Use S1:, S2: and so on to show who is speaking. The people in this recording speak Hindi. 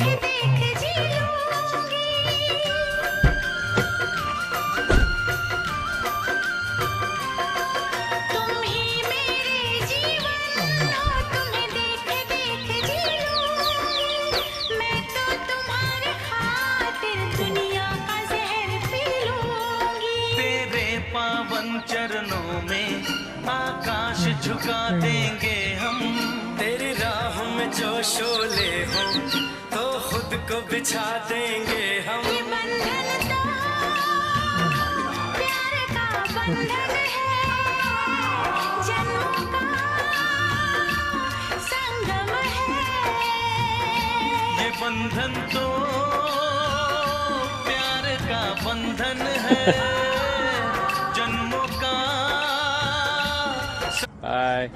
S1: देख जी लूंगी। तुम ही मेरे जीवन हो, तुम्हें देख देख जी लूंगी। मैं तो तुम्हारे खातिर दुनिया का जहर पी लूंगी।
S2: तेरे पावन चरणों में आकाश झुका देंगे हम।
S3: तेरी राह में जो शोले हो तो खुद को बिछा देंगे हम।
S1: ये बंधन तो प्यार का बंधन है, जन्मों का संगम है।
S2: ये बंधन तो प्यार का बंधन है, जन्मों का।
S4: Bye.